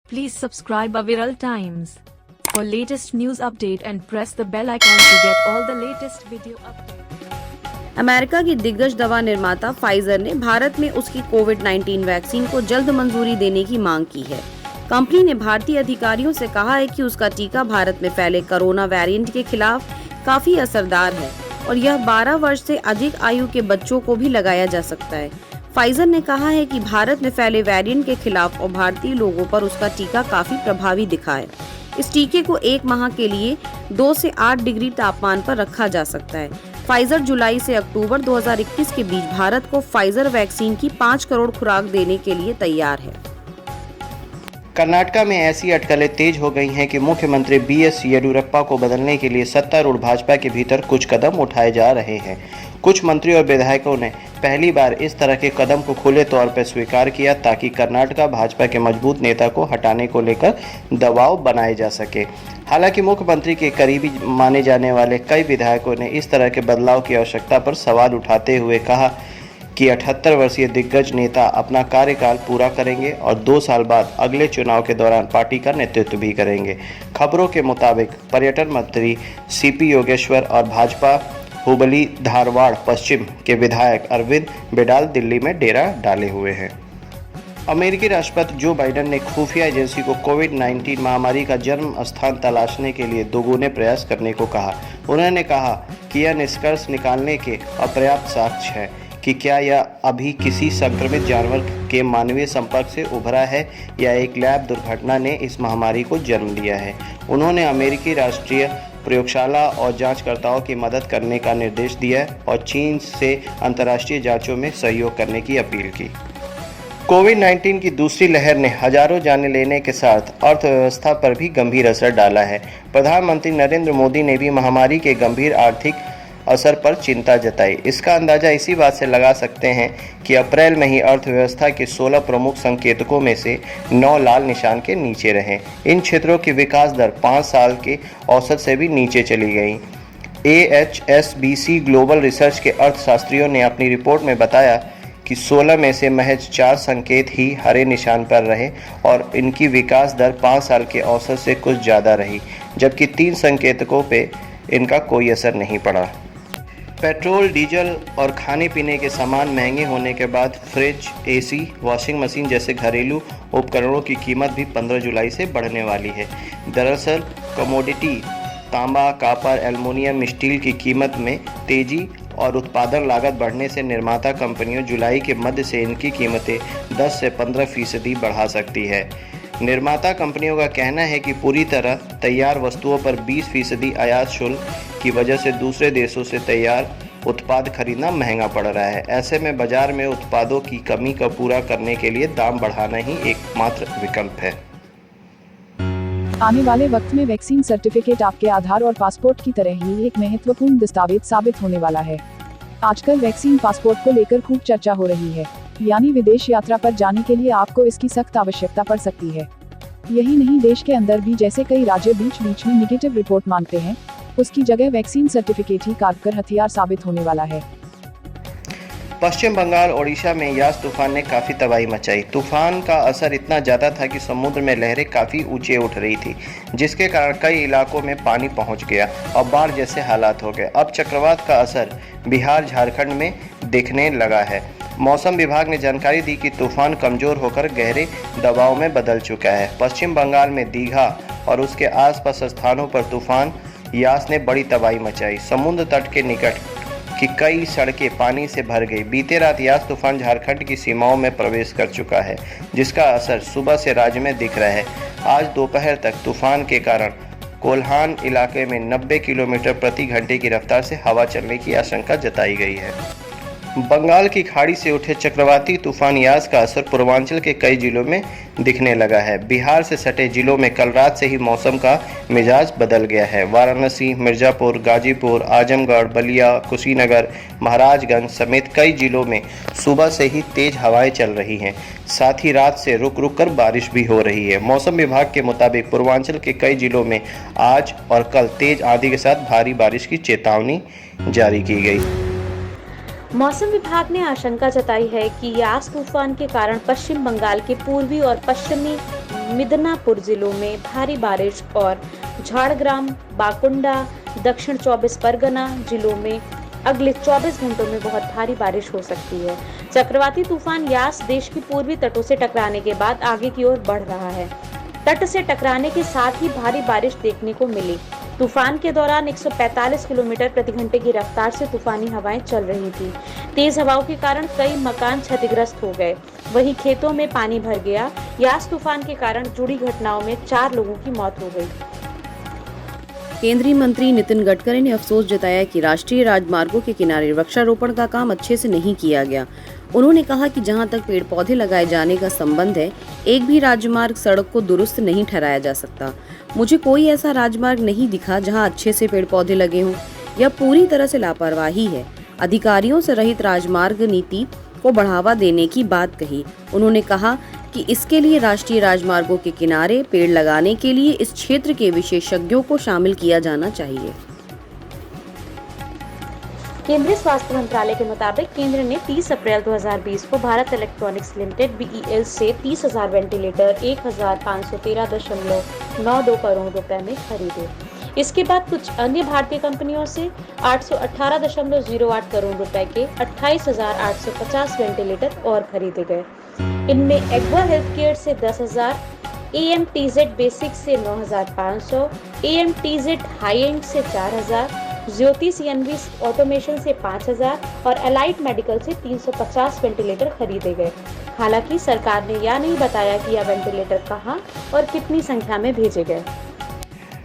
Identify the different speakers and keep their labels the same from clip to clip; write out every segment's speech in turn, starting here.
Speaker 1: Please subscribe Aviral Times for latest news update and press the bell icon to get all the latest video updates.
Speaker 2: America की दिग्गज दवा निर्माता Pfizer ने भारत में उसकी कोविड-19 vaccine को जल्द मंजूरी देने की मांग की है। कंपनी ने भारतीय अधिकारियों से कहा है कि उसका टीका भारत में फैले कोरोना वेरिएंट के खिलाफ काफी असरदार है और यह 12 वर्ष से अधिक आयु के बच्चों को भी लगाया जा सकता है। फाइजर ने कहा है कि भारत में फैले वेरिएंट के खिलाफ और भारतीय लोगों पर उसका टीका काफी प्रभावी दिखा है। इस टीके को 1 माह के लिए 2 से 8 डिग्री तापमान पर रखा जा सकता है। फाइजर जुलाई से अक्टूबर 2021 के बीच भारत को फाइजर वैक्सीन की 5 करोड़ खुराक देने के लिए तैयार है।
Speaker 3: कर्नाटक में ऐसी अटकलें तेज हो गई हैं कि मुख्यमंत्री बीएस येडियुरप्पा को बदलने के लिए सत्तारूढ़ भाजपा के भीतर कुछ कदम उठाए जा रहे हैं। कुछ मंत्री और विधायकों ने पहली बार इस तरह के कदम को खुले तौर पर स्वीकार किया ताकि कर्नाटक भाजपा के मजबूत नेता को हटाने को लेकर दबाव बनाए जा सके। हालांकि मुख्यमंत्री के करीबी माने जाने वाले कई विधायकों ने इस तरह के बदलाव की आवश्यकता पर सवाल उठाते हुए कहा कि 78 वर्षीय दिग्गज नेता अपना कार्यकाल पूरा करेंगे और 2 साल बाद अगले चुनाव के दौरान पार्टी का नेतृत्व भी करेंगे। खबरों के मुताबिक पर्यटन मंत्री सीपी योगेश्वर और भाजपा हुबली धारवाड़ पश्चिम के विधायक अरविंद बेडाल दिल्ली में डेरा डाले हुए हैं। अमेरिकी राष्ट्रपति जो बाइडेन ने खुफिया एजेंसी को कोविड-19 महामारी का जन्म स्थान तलाशने के लिए दोगुने प्रयास करने को कहा। उन्होंने कहा कि यह निष्कर्ष निकालने के अपर्याप्त साक्ष्य है कि क्या यह अभी किसी संक्रमित जानवर के मानवीय संपर्क से उभरा है या एक लैब दुर्घटना ने इस महामारी को जन्म दिया है। उन्होंने अमेरिकी राष्ट्रीय प्रयोगशाला और जांचकर्ताओं की मदद करने का निर्देश दिया और चीन से अंतर्राष्ट्रीय जांचों में सहयोग करने की अपील की। कोविड-19 की दूसरी लहर ने हजारों जानें लेने के साथ अर्थव्यवस्था पर भी गंभीर असर डाला है। प्रधानमंत्री नरेंद्र मोदी ने भी महामारी के गंभीर आर्थिक असर पर चिंता जताई। इसका अंदाजा इसी बात से लगा सकते हैं कि अप्रैल में ही अर्थव्यवस्था के 16 प्रमुख संकेतकों में से 9 लाल निशान के नीचे रहे। इन क्षेत्रों की विकास दर 5 साल के औसत से भी नीचे चली गई। AHSBC ग्लोबल रिसर्च के अर्थशास्त्रियों ने अपनी रिपोर्ट में बताया कि 16 में से महज 4 संकेत ही हरे निशान पर रहे और इनकी विकास दर 5 साल के औसत से कुछ ज़्यादा रही, जबकि 3 संकेतकों पे इनका कोई असर नहीं पड़ा। पेट्रोल, डीजल और खाने पीने के सामान महंगे होने के बाद फ्रिज, AC, वॉशिंग मशीन जैसे घरेलू उपकरणों की कीमत भी 15 जुलाई से बढ़ने वाली है। दरअसल कमोडिटी तांबा, कॉपर, एल्युमिनियम, स्टील की कीमत में तेजी और उत्पादन लागत बढ़ने से निर्माता कंपनियों जुलाई के मध्य से इनकी कीमतें 10 से 15% बढ़ा सकती है। निर्माता कंपनियों का कहना है कि पूरी तरह तैयार वस्तुओं पर 20% आयात शुल्क की वजह से दूसरे देशों से तैयार उत्पाद खरीदना महंगा पड़ रहा है। ऐसे में बाजार में उत्पादों की कमी को पूरा करने के लिए दाम बढ़ाना ही एकमात्र विकल्प है।
Speaker 4: आने वाले वक्त में वैक्सीन सर्टिफिकेट आपके आधार और पासपोर्ट की तरह ही एक महत्वपूर्ण दस्तावेज साबित होने वाला है। आजकल वैक्सीन पासपोर्ट को लेकर खूब चर्चा हो रही है, यानी विदेश यात्रा पर जाने के लिए आपको इसकी सख्त आवश्यकता पड़ सकती है। यही नहीं, देश के अंदर भी जैसे कई राज्य बीच बीच में निगेटिव रिपोर्ट मांगते हैं, उसकी जगह वैक्सीन सर्टिफिकेट ही कारगर हथियार साबित होने वाला है।
Speaker 3: पश्चिम बंगाल, ओडिशा में यास तूफान ने काफ़ी तबाही मचाई। तूफान का असर इतना ज़्यादा था कि समुद्र में लहरें काफ़ी ऊंचे उठ रही थी, जिसके कारण कई इलाकों में पानी पहुंच गया और बाढ़ जैसे हालात हो गए। अब चक्रवात का असर बिहार, झारखंड में दिखने लगा है। मौसम विभाग ने जानकारी दी कि तूफान कमज़ोर होकर गहरे दबाव में बदल चुका है। पश्चिम बंगाल में दीघा और उसके आसपास स्थानों पर तूफान यास ने बड़ी तबाही मचाई। समुद्र तट के निकट की कई सड़कें पानी से भर गई। बीते रात यास तूफान झारखंड की सीमाओं में प्रवेश कर चुका है, जिसका असर सुबह से राज्य में दिख रहा है। आज दोपहर तक तूफान के कारण कोल्हान इलाके में 90 किलोमीटर प्रति घंटे की रफ्तार से हवा चलने की आशंका जताई गई है। बंगाल की खाड़ी से उठे चक्रवाती तूफान यास का असर पूर्वांचल के कई जिलों में दिखने लगा है। बिहार से सटे जिलों में कल रात से ही मौसम का मिजाज बदल गया है। वाराणसी, मिर्जापुर, गाजीपुर, आजमगढ़, बलिया, कुशीनगर, महाराजगंज समेत कई जिलों में सुबह से ही तेज हवाएं चल रही हैं। साथ ही रात से रुक रुक कर बारिश भी हो रही है। मौसम विभाग के मुताबिक पूर्वांचल के कई जिलों में आज और कल तेज आंधी के साथ भारी बारिश की चेतावनी जारी की गई।
Speaker 5: मौसम विभाग ने आशंका जताई है कि यास तूफान के कारण पश्चिम बंगाल के पूर्वी और पश्चिमी मिदनापुर जिलों में भारी बारिश और झाड़ग्राम, बाकुंडा, दक्षिण 24 परगना जिलों में अगले 24 घंटों में बहुत भारी बारिश हो सकती है। चक्रवाती तूफान यास देश की पूर्वी तटों से टकराने के बाद आगे की ओर बढ़ रहा है। तट से टकराने के साथ ही भारी बारिश देखने को मिली। तूफान के दौरान 145 किलोमीटर प्रति घंटे की रफ्तार से तूफानी हवाएं चल रही थी। तेज हवाओं के कारण कई मकान क्षतिग्रस्त हो गए, वहीं खेतों में पानी भर गया। यास तूफान के कारण जुड़ी घटनाओं में 4 लोगों की मौत हो गई।
Speaker 2: केंद्रीय मंत्री नितिन गडकरी ने अफसोस जताया कि राष्ट्रीय राजमार्गों के किनारे वृक्षारोपण का काम अच्छे से नहीं किया गया। उन्होंने कहा कि जहां तक पेड़ पौधे लगाए जाने का संबंध है, एक भी राजमार्ग सड़क को दुरुस्त नहीं ठहराया जा सकता। मुझे कोई ऐसा राजमार्ग नहीं दिखा जहां अच्छे से पेड़ पौधे लगे हों। यह पूरी तरह से लापरवाही है। अधिकारियों से रहित राजमार्ग नीति को बढ़ावा देने की बात कही। उन्होंने कहा कि इसके लिए राष्ट्रीय राजमार्गों के किनारे पेड़ लगाने के लिए इस क्षेत्र के विशेषज्ञों को शामिल किया जाना चाहिए।
Speaker 5: केंद्रीय स्वास्थ्य मंत्रालय के मुताबिक केंद्र ने 30 अप्रैल 2020 को भारत इलेक्ट्रॉनिक्स लिमिटेड BEL से 30,000 वेंटिलेटर 1,513.92 करोड़ रुपए में खरीदे। इसके बाद कुछ अन्य भारतीय कंपनियों से 818.08 करोड़ रुपए के 28,850 वेंटिलेटर और खरीदे गए। इनमें एक्वा हेल्थकेयर से 10,000, AMTZ बेसिक से 9,500, AMTZ हाई एंड से 4,000, ज्योति CNV ऑटोमेशन से 5,000 और एलाइट मेडिकल से 350 वेंटिलेटर खरीदे गए। हालांकि सरकार ने यह नहीं बताया कि यह वेंटिलेटर कहां और कितनी संख्या में भेजे गए।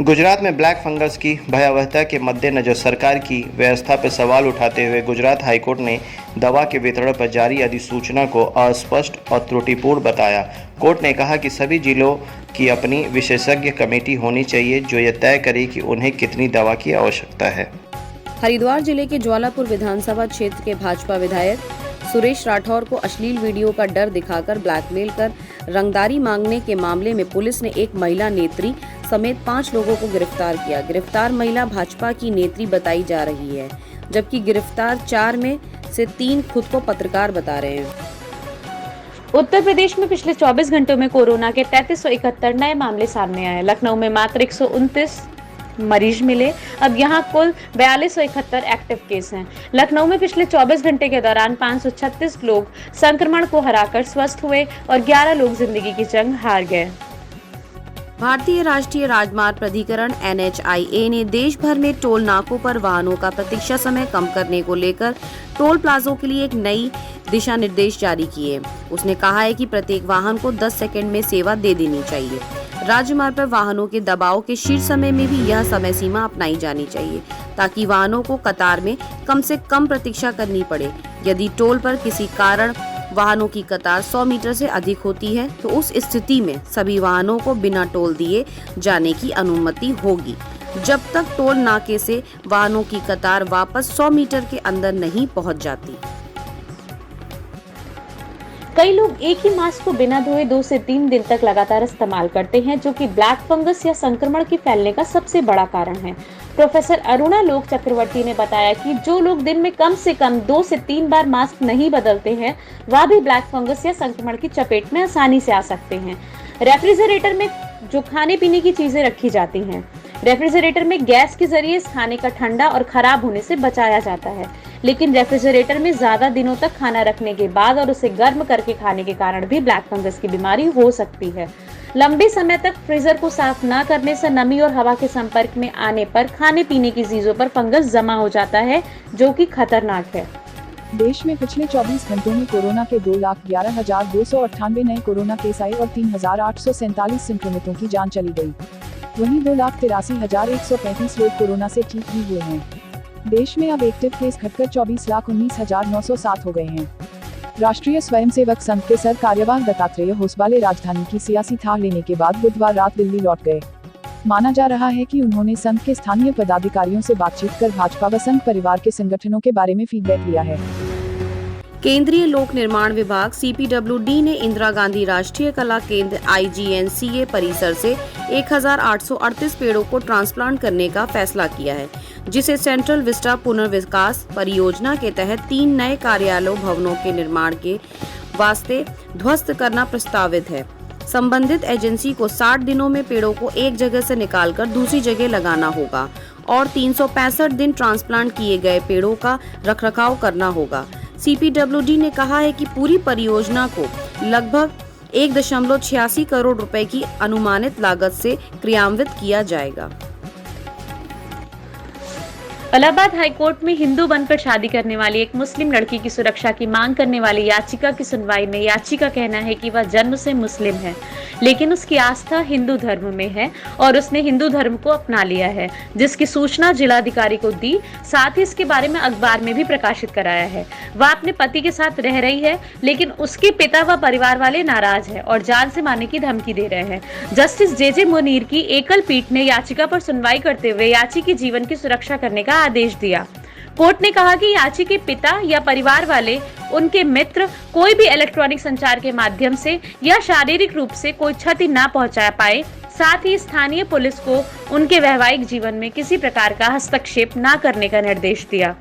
Speaker 3: गुजरात में ब्लैक फंगस की भयावहता के मद्देनजर सरकार की व्यवस्था पर सवाल उठाते हुए गुजरात हाईकोर्ट ने दवा के वितरण पर जारी अधिसूचना को अस्पष्ट और त्रुटिपूर्ण बताया। कोर्ट ने कहा कि सभी जिलों की अपनी विशेषज्ञ कमेटी होनी चाहिए जो यह तय करे कि उन्हें कितनी दवा की आवश्यकता है।
Speaker 2: हरिद्वार जिले के ज्वालापुर विधानसभा क्षेत्र के भाजपा विधायक सुरेश राठौर को अश्लील वीडियो का डर दिखाकर ब्लैकमेल कर रंगदारी मांगने के मामले में पुलिस ने एक महिला नेत्री समेत 5 लोगों को गिरफ्तार किया। गिरफ्तार महिला भाजपा की नेत्री बताई जा रही है, जबकि गिरफ्तार 4 में से 3 खुद को पत्रकार बता रहे हैं।
Speaker 5: उत्तर प्रदेश में पिछले 24 घंटों में कोरोना के 3371 नए मामले सामने आए। लखनऊ में मात्र 129 मरीज मिले। अब यहां कुल 4271 एक्टिव केस हैं। लखनऊ में पिछले 24 घंटे के दौरान 536 लोग संक्रमण को हराकर स्वस्थ हुए और 11 लोग जिंदगी की जंग हार गए।
Speaker 2: भारतीय राष्ट्रीय राजमार्ग प्राधिकरण NHAI ने देश भर में टोल नाकों पर वाहनों का प्रतीक्षा समय कम करने को लेकर टोल प्लाजों के लिए एक नई दिशा निर्देश जारी किए। उसने कहा है कि प्रत्येक वाहन को 10 सेकंड में सेवा दे देनी चाहिए। राजमार्ग पर वाहनों के दबाव के शीर्ष समय में भी यह समय सीमा अपनाई जानी चाहिए, ताकि वाहनों को कतार में कम से कम प्रतीक्षा करनी पड़े। यदि टोल पर किसी कारण वाहनों की कतार 100 मीटर से अधिक होती है तो उस स्थिति में सभी वाहनों को बिना टोल दिए जाने की अनुमति होगी, जब तक टोल नाके से वाहनों की कतार वापस 100 मीटर के अंदर नहीं पहुंच जाती।
Speaker 5: कई लोग एक ही मास्क को बिना धोए 2 से 3 दिन तक लगातार इस्तेमाल करते हैं, जो कि ब्लैक फंगस या संक्रमण के फैलने का सबसे बड़ा कारण है। प्रोफेसर अरुणा लोक चक्रवर्ती ने बताया कि जो लोग दिन में कम से कम 2 से 3 बार मास्क नहीं बदलते हैं, वह भी ब्लैक फंगस या संक्रमण की चपेट में आसानी से आ सकते हैं। रेफ्रिजरेटर में जो खाने पीने की चीजें रखी जाती हैं, रेफ्रिजरेटर में गैस के जरिए इस खाने का ठंडा और खराब होने से बचाया जाता है, लेकिन रेफ्रिजरेटर में ज्यादा दिनों तक खाना रखने के बाद और उसे गर्म करके खाने के कारण भी ब्लैक फंगस की बीमारी हो सकती है। लंबे समय तक फ्रीजर को साफ न करने से नमी और हवा के संपर्क में आने पर खाने पीने की चीजों पर फंगस जमा हो जाता है, जो कि खतरनाक है।
Speaker 4: देश में पिछले 24 घंटों में कोरोना के 2,11,298 नए कोरोना केस आए और 3,847 संक्रमितों की जान चली गई। वहीं 2,83,135 लोग कोरोना से ठीक भी हुए हैं। देश में अब एक्टिव केस घटकर 24,19,907 हो गए हैं। राष्ट्रीय स्वयंसेवक संघ के सर कार्यवाह दत्तात्रेय होसबाले राजधानी की सियासी थाह लेने के बाद बुधवार रात दिल्ली लौट गए। माना जा रहा है कि उन्होंने संघ के स्थानीय पदाधिकारियों से बातचीत कर भाजपा व संघ परिवार के संगठनों के बारे में फीडबैक लिया है।
Speaker 2: केंद्रीय लोक निर्माण विभाग CPWD ने इंदिरा गांधी राष्ट्रीय कला केंद्र IGNCA परिसर से 1,838 पेड़ों को ट्रांसप्लांट करने का फैसला किया है, जिसे सेंट्रल विस्टा पुनर्विकास परियोजना के तहत 3 नए कार्यालय भवनों के निर्माण के वास्ते ध्वस्त करना प्रस्तावित है। संबंधित एजेंसी को 60 दिनों में पेड़ों को एक जगह से निकालकर दूसरी जगह लगाना होगा और 365 दिन ट्रांसप्लांट किए गए पेड़ों का रखरखाव करना होगा। CPWD ने कहा है कि पूरी परियोजना को लगभग 1.86 करोड़ रुपए की अनुमानित लागत से क्रियान्वित किया जाएगा।
Speaker 5: इलाहाबाद हाईकोर्ट में हिंदू बनकर शादी करने वाली एक मुस्लिम लड़की की सुरक्षा की मांग करने वाली याचिका की सुनवाई में याची का कहना है कि वह जन्म से मुस्लिम है, लेकिन उसकी आस्था हिंदू धर्म में है और उसने हिंदू धर्म को अपना लिया है, जिसकी सूचना जिलाधिकारी को दी। साथ ही इसके बारे में अखबार में भी प्रकाशित कराया है। वह अपने पति के साथ रह रही है, लेकिन उसके पिता व परिवार वाले नाराज है और जान से मारने की धमकी दे रहे हैं। जस्टिस JJ मुनीर की एकल पीठ ने याचिका पर सुनवाई करते हुए याची के जीवन की सुरक्षा करने का आदेश दिया। कोर्ट ने कहा कि याची के पिता या परिवार वाले, उनके मित्र कोई भी इलेक्ट्रॉनिक संचार के माध्यम से या शारीरिक रूप से कोई क्षति न पहुंचा पाए। साथ ही स्थानीय पुलिस को उनके वैवाहिक जीवन में किसी प्रकार का हस्तक्षेप न करने का निर्देश दिया।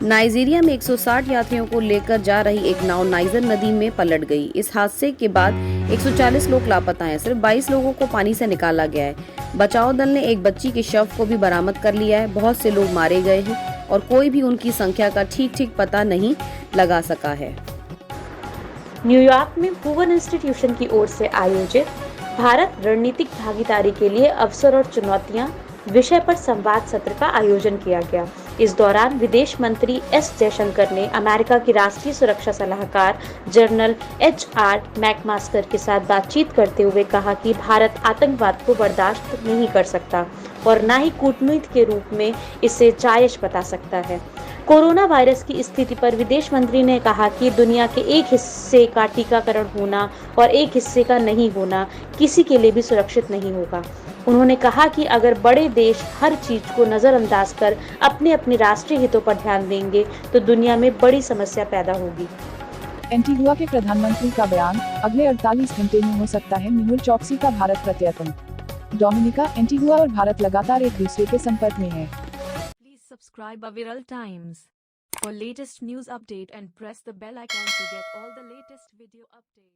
Speaker 2: नाइजीरिया में 160 यात्रियों को लेकर जा रही एक नाव नाइजर नदी में पलट गई। इस हादसे के बाद 140 लोग लापता हैं। सिर्फ 22 लोगों को पानी से निकाला गया है। बचाव दल ने एक बच्ची के शव को भी बरामद कर लिया है। बहुत से लोग मारे गए हैं और कोई भी उनकी संख्या का ठीक पता नहीं लगा सका है।
Speaker 5: न्यूयॉर्क में हूवर इंस्टीट्यूशन की ओर से आयोजित भारत रणनीतिक भागीदारी के लिए अवसर और चुनौतियां विषय पर संवाद सत्र का आयोजन किया गया। इस दौरान विदेश मंत्री S जयशंकर ने अमेरिका की राष्ट्रीय सुरक्षा सलाहकार जनरल HR मैकमास्टर के साथ बातचीत करते हुए कहा कि भारत आतंकवाद को बर्दाश्त नहीं कर सकता और न ही कूटनीति के रूप में इसे जायज बता सकता है। कोरोना वायरस की स्थिति पर विदेश मंत्री ने कहा कि दुनिया के एक हिस्से का टीकाकरण होना और एक हिस्से का नहीं होना किसी के लिए भी सुरक्षित नहीं होगा। उन्होंने कहा कि अगर बड़े देश हर चीज को नजरअंदाज कर अपने अपने राष्ट्रीय हितों पर ध्यान देंगे तो दुनिया में बड़ी समस्या पैदा होगी।
Speaker 4: एंटीगुआ के प्रधानमंत्री का बयान, अगले 48 घंटे में हो सकता है मेहुल चौकसी का भारत प्रत्यर्पण। डोमिनिका, एंटीगुआ और भारत लगातार एक दूसरे के संपर्क में है।
Speaker 1: Please subscribe Viral Times for latest news update and press the bell icon to get all the latest video updates.